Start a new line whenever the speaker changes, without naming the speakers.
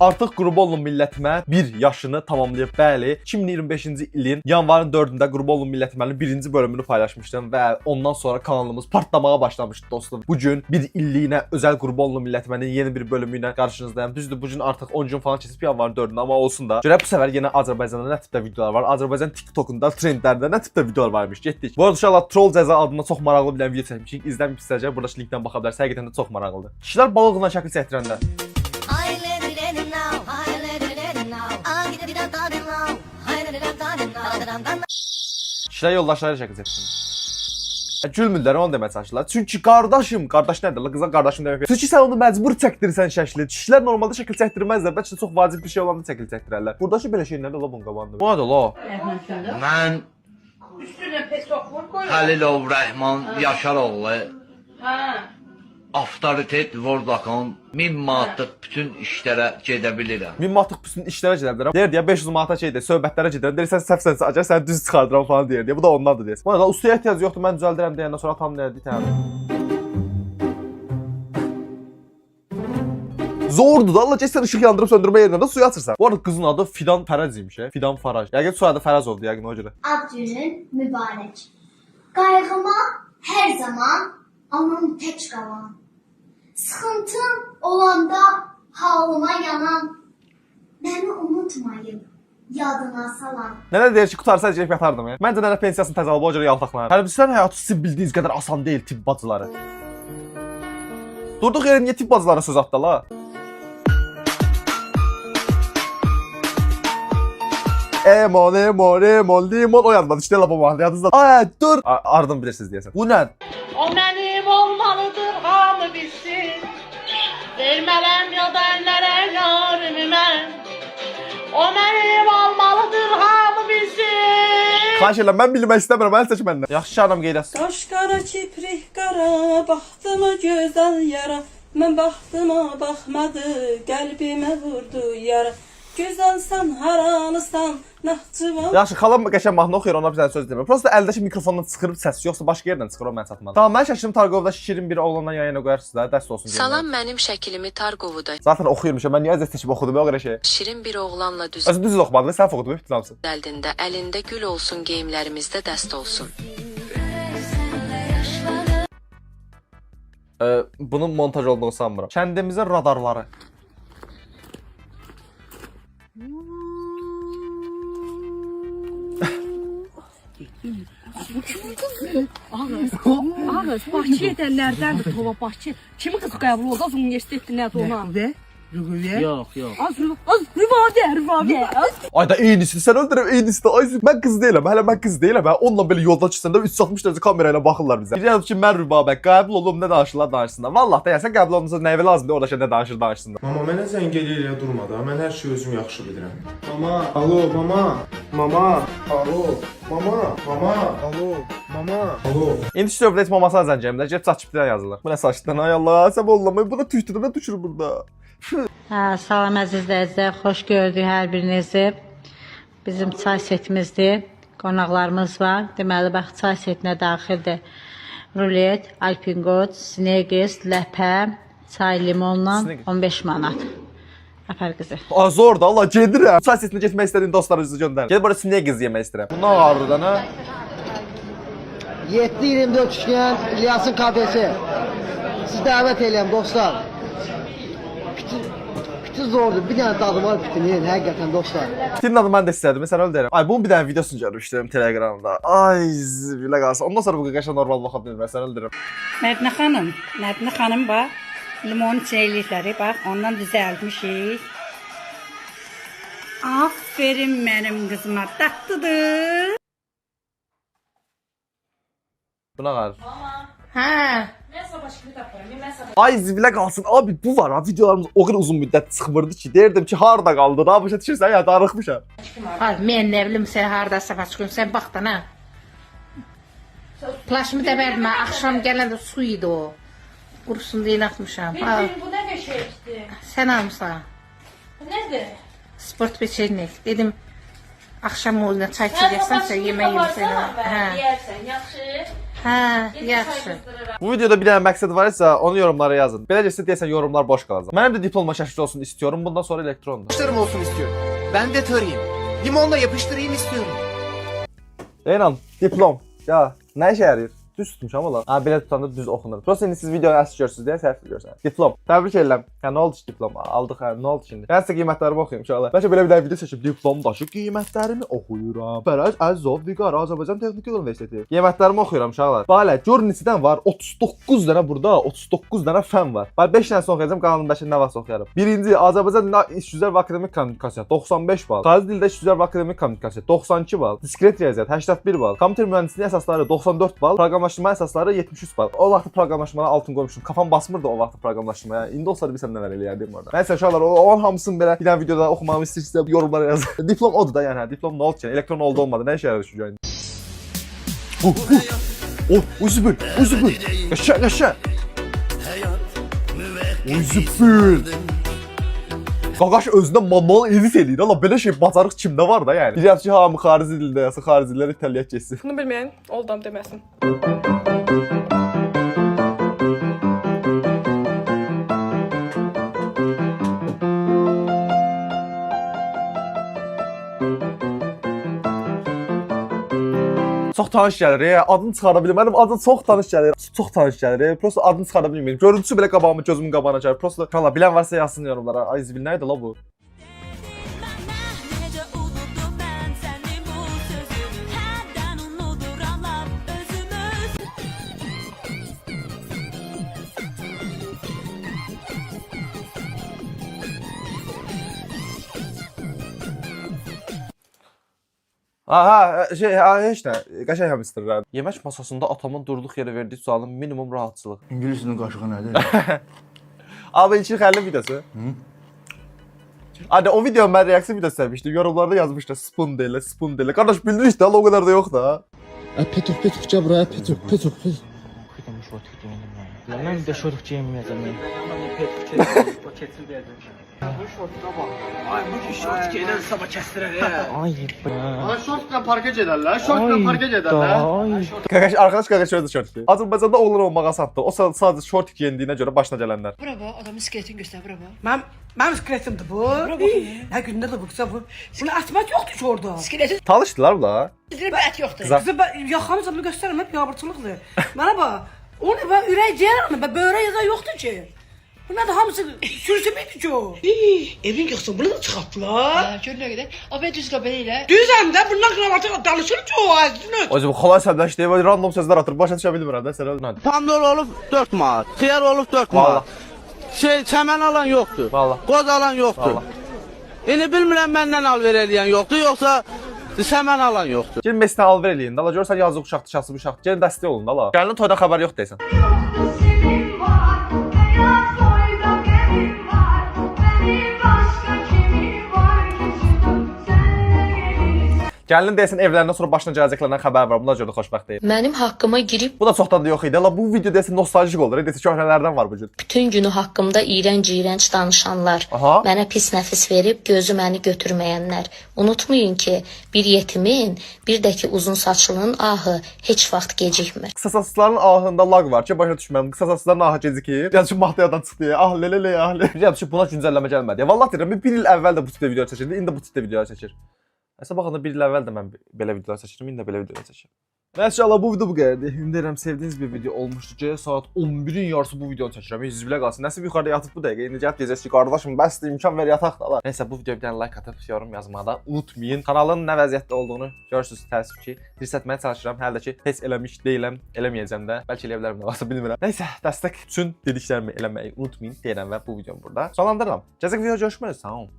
Artıq Qurbanlı millətimə 1 yaşını tamamlayıb. Bəli, 2025-ci ilin yanvarın 4-də Qurbanlı millətimənin 1-ci bölümünü paylaşmışdım və ondan sonra kanalımız partlamağa başlamışdı dostum. Bu gün bir illiyinə özəl Qurbanlı millətimənin yeni bir bölümü ilə qarşınızdayım. Düzdür, bu gün artıq 10 gün falan keçib yanvarın 4-də, amma olsun da. Görək bu səfər yenə Azərbaycanda nə tipdə videolar var? Azərbaycan TikTokunda, trendlərdə nə tipdə videolar varmış? Getdik. Bu arada inşallah Troll Cəza adına çox maraqlı bir video çəkmişik. İzləmək istəyəcək, burada linkdən baxa bilərsiniz. Həqiqətən də çox maraqlıdır. Kişilər balıqla şəkil çəkdirəndə. Kişilər yoldaşları şəkil çəksin. Gülmürlər, onu deməyə çalışırlar. Çünki qardaşım, qardaş nədir? Qıza qardaşım demək. Çünki sən onu məcbur çəkdirirsən şəkli. Kişilər normalda şəkil çəkdirməzlər. Bəlkə çox vacib bir şey olanda şəkil çəkdirərlər. Buradakı belə şey nədir la bunun qabağında? Bu nədir la?
Mən Xəlilov Rəhman Yaşaroğlu. Avtoritet Vodafone 1000 manatlıq bütün işlərə gedə bilirəm.
1000 manatlıq bütün işlərə gedə bilirəm. Deyir deyə 500 manata şeydir, söhbətlərə gedirəm. Deyirsən səhvsənsə, acaba səni düz çıxardıram falan deyir deyə. Bu da ondandır deyəsən. Bu arada ustaya ehtiyac yoxdur, mən düzəldirəm deyəndən sonra tam nədir təmin. Zordur da, Allah keçsən işıq yandırıb söndürmə yerinə də suyu açırsan. Bu arada qızın adı Fidan Fərəz imiş, Fidan Faraj. Yəqin soyadı Fərəz oldu yəqin o görə.
Ad günün mübarək. Qayğıma hər zaman anam tək qalan. Sıxıntım olanda halıma yanan, məni unutmayıb yadına salan.
Nənə deyir ki, qutarsa gəlib yatardım. Məncə nənə pensiyasını təzə alıb o görə yaltaqlanır. Hərbçilərin həyatı sizin bildiyiniz qədər asan deyil, tibb bacıları. Durduq yerə niyə tibb bacılara söz atdı la? Emon, limon oyanmadı. İşte la bu mahalle yadınızda. Ay dur. Ardın bilirsiniz deyəsən. Bu nə?
O mənim olmalıdır, hamı bilsin. Vermələm ya da əllərə yarımı mən. O mənim olmalıdır, hamı bilsin.
Xahiş edirəm, mən bilmək istəmirəm, mən seç məndən. Yaxşı şanım qeydəsin.
Qaş qara, kiprik qara, baxdım o gözəl yara. Mən baxdıma baxmadı, qəlbimə vurdu yara. Gözəlsən, haranısan, Naxçıvan.
Yaxşı, xalam qəşəng mahnı oxuyur, ona bir dənə söz demir. Prosta əldəki mikrofondan çıxırıb səs, yoxsa başqa yerdən çıxır, o mən çatmadı. Tamam, mən şəkilimi Targovda şirin bir oğlandan yayına qoyarsınız da, dəst olsun.
Salam, mənim şəklimi Targovuda.
Zaten oxuyurmuşam, mən niyə əzət seçib oxudum, o qədər şey.
Şirin bir oğlanla
Özü düz oxumadım, sən oxudun, bütün hamısı.
düzəldində, əlində gül olsun, geyimlərimizdə dəst olsun.
Bunun montaj olduğunu sanmıram. Kəndimizin radarları.
Ağız, Bakı edənlərdəndir Tova Bakı. Kimi qız qəbul oldu? Az universitetdə nədir ona?
Rüqüvyə? Yox.
Az Rüvavə.
Ayda eynisini sən öldürəm, eynisini. Ay mən qız deyiləm, hələ mən qız deyiləm. Onunla belə yolda çıxsanda 360 dərəcə kamera ilə baxırlar bizə. Deyirəm ki, mən Rübabə qəbul olum, nə danışırlar danışsınlar. Vallahi da sən qəbul olunsa nəyə lazımdır orada nə danışır danışsınlar.
Mama mənə zəng eləyə durmadı. Mən hər şeyi özüm yaxşı bilirəm. Mama, alo, mama. Mama, alo. Mama, alo. Mama, alo.
İndi söhbət mamasına zəng gəlmə, gəlib çatçıpdan yazılır. Bu nə saçdan? Ay Allah, sən ollamayın. Bu da tüstüdən düşür burada.
Salam əziz izləyicilər, xoş gördük hər birinizi. Bizim çay setimizdir, qonaqlarımız var. Deməli, bax, çay setinə daxildir. Rulet, alpingot, snegiz, ləpə, çay limonla 15 manat. Əpər qızı.
Zor da, Allah gedirəm. Çay setinə getmək istədiyin dostlarınızı göndərin. Gedib orada snegiz yemək istəyirəm. Bu nə ağırdır da, nə?
7-24 üçgen İlyas'ın kafesi. Siz davet eyleyem dostlar. Piti zordur. Bir tane tadı var pitinin həqiqətən dostlar.
Pitinin adı mən də istədim. Sən öyle deyirəm. Ay bunun bir dənə videosunu görmüşdüm Telegramda. Ay zibilə qalsın. Ondan sonra bu qəşəng normal baxa bilmirəm. Sən öyle deyirəm.
Mədinə xanım bax. Limon çeyrəkləri bax. Ondan düzəltmişik. Aferin mənim qızıma. Tatlıdır.
Buna qalır.
Hə.
Ay zibilə qalsın. Abi bu var ha, videolarımız o qədər uzun müddət çıxmırdı ki, deyirdim ki, harda qaldı? Daha başa düşürsən ya, darıxmışam.
Mən nə bilim sən hardasa çıxın, sən bax da nə? Plaşımı da vermə, axşam gələndə su idi o. Qurusun deyin atmışam.
Bu nə qəşəkdir?
Sən almısan.
Bu nədir?
Sport peçenik. Dedim, axşam oyuna çay içəcəksən, sən yemək yemsən.
Deyərsən, yaxşı.
Hə, yaxşı.
Bu videoda bir dənə məqsəd var isə onu yorumlara yazın. Beləcə deyəsən yorumlar boş qalacaq. Mənim də diploma şəkli olsun istiyorum. Bundan sonra elektrondur.
Yapıştırım olsun istiyorum. Ben de tarayayım. Limonla yapıştırayım istiyorum.
Eynən, diplom. Ya, nə işə yarayır? Düz tutmuşam ola. Ha, belə tutanda düz oxunur. Prosta indi siz videonu əsl görürsünüz deyə səhv görürsünüz. Diplom. Təbrik edirəm. Hə, nə oldu ki diplom? Aldıq, hə, nə oldu şimdi? Mən sizə qiymətlərimi oxuyum inşallah. Bəlkə belə bir dənə video seçib diplomdaşı qiymətlərimi oxuyuram. Fərəz Əzizov Viqar Azərbaycan Texniki Universiteti. Qiymətlərimi oxuyuram uşaqlar. Balə, görün neçədən var? 39 dənə burada, 39 dənə fən var. Bax 5 dənə oxuyacağam, qalanın 5-ini nə vaxt oxuyaram. Birinci Azərbaycan dilində işgüzar və akademik kommunikasiya 95 bal. Xarici dildə işgüzar və akademik kommunikasiya 92 bal. Diskret riyaziyyat 81 bal. Kompüter mühəndisliyi əsasları 94 bal. Proqramlaşdırma əsasları 73 bal. O vaxt proqramlaşdırmaya altın qoymuşdum. Kafam basmırdı o vaxt proqramlaşdırmaya. İndi olsa bilsəm nələr eləyərdim orada. Nəysə uşaqlar, o hamısını belə bir dənə videoda oxumağımı istəyirsinizsə yorumlara yazın. Diplom odur da yəni, diplom nə oldu ki? Elektron oldu olmadı. Nə işə yarayır şu gün? Uzbül. Yaşa. Uzbül. Qaqaş özündə manual edit eləyir. Allah belə şey bacarıq kimdə var da yəni. Deyirəm ki, hamı xarici dildə yazsın, xaricilər İtaliyat keçsin.
Bunu bilməyən oldam deməsin.
Çox tanış gəlir, adını çıxara bilmirəm. Mənim adım çox tanış gəlir. Çox tanış gəlir. Prosta adını çıxara bilmirəm. Görüntüsü belə qabağıma, gözümün qabağına gəlir. Prosta kala bilən varsa yazsın yorumlara. Ay zibil nə idi la bu? Aha, heç nə. Qəşəng hamistırlar. Yemək masasında atamın durduq yerə verdiyi sualın minimum rahatçılıq.
İngilisinin qaşığı nədir?
Abi İlkin Xəlilin videosu. Hadi o video mən reaksiya videosu sevmişdim. Yorumlarda yazmışlar spoon deyil. Qardaş bildir işte, o kadar da yok da.
Petuk gel buraya Petuk.
Mən bir də şortuk geyinməyəcəm.
Ay bu şort giyinən sabah kəstirər ya.
Ay.
Ay şortla parka gedərlər.
Arkadaş şöyle şort. Azərbaycanda oğlan olmağa satdı. O sadece şort giyindiyinə görə başına gələnlər.
Bravo, adamın skeletin göstər, bravo.
Mənim skeletimdir bu. Nə gündə də bu qısa bu. Şimdi atmat yoxdur ki orada.
Skeletin
Tanışdılar bu da.
bir ət yoxdur.
Kızı yaxamıza bunu göstərəm, hep yabırçılıqdır. Mənə bax, onu ben ürək ceyranım, ben böğrə yazan yoxdur ki. Bunlar da hamısı sürüsümüydü ki o.
Evin yıxsın, bunu da çıxartdılar. Gör nə qədər. Abi düz qəbələ ilə.
Düzəm də, bundan kravatı danışır ki o ağzını.
O zaman kolay səbləşdi, böyle random sözlər atır. Başa düşə bilmirəm də sən nə?
Pomidor olub 4 manat, xiyar olub 4 manat. Çəmən alan yoxdur.
Vallahi.
Qoz alan yoxdur. İndi bilmirəm məndən alver eləyən yoxdur, yoxsa səmən alan yoxdur.
Gəlin Messinə alver eləyin. Dala görsən yazıq uşaqdır, kasıb uşaqdır. Gəlin dəstək olun da la. Gəlin toyda xəbər yox deyəsən. Gəlin deyəsən evlərindən sonra başına gələcəklərdən xəbər var. Buna görə də xoşbəxt deyil.
Mənim haqqıma girib
Bu da çoxdan da yox idi. La bu video deyəsən nostaljik olur. Deyəsən köhnələrdən var bu cür.
bütün günü haqqımda iyrənc danışanlar,
Aha.
mənə pis nəfis verib gözü məni götürməyənlər. Unutmayın ki, bir yetimin, bir də ki uzun saçlının ahı heç vaxt gecikmir.
Qısasasların ahında lag var ki, başa düşməm. Qısasasların ahı gecikir. Yəni şu mahtayadan çıxdı ya. Ah lelele ah le. Deyirəm ki, buna güncəlləmə gəlmədi. Ya vallahi deyirəm, bir il əvvəl də bu tipdə video çəkirdi, indi bu tipdə video çəkir. Əsas baxanda bir il əvvəl də mən belə videolar çəkirəm, indi də belə videolar çəkirəm. Məşallah bu video bu qədərdir. Ümid edirəm sevdiyiniz bir video olmuşdu ki, saat 11-in yarısı bu videonu çəkirəm. Yüzüblə qalsın. Nəsib yuxarıda yatıb bu dəqiqə. İndi gəlib deyəcəksiniz ki, qardaşım, bəsdir, imkan ver yataq da. Nəysə bu videoya bir dənə like atıb yorum yazmağı da unutmayın. Kanalın nə vəziyyətdə olduğunu görürsüz təəssüf ki, hirsətməyə çalışıram. Hələ də ki, heç eləmiş deyiləm, eləməyəcəm də. Bəlkə eləyə bilərəm, nə varsa bilmirəm. Nəysə, dəstək üçün dediklərimi eləməyi unutmayın deyirəm və bu videomu burada sonlandırıram. Gələcək videoda görüşmək üzrə. Sağ olun.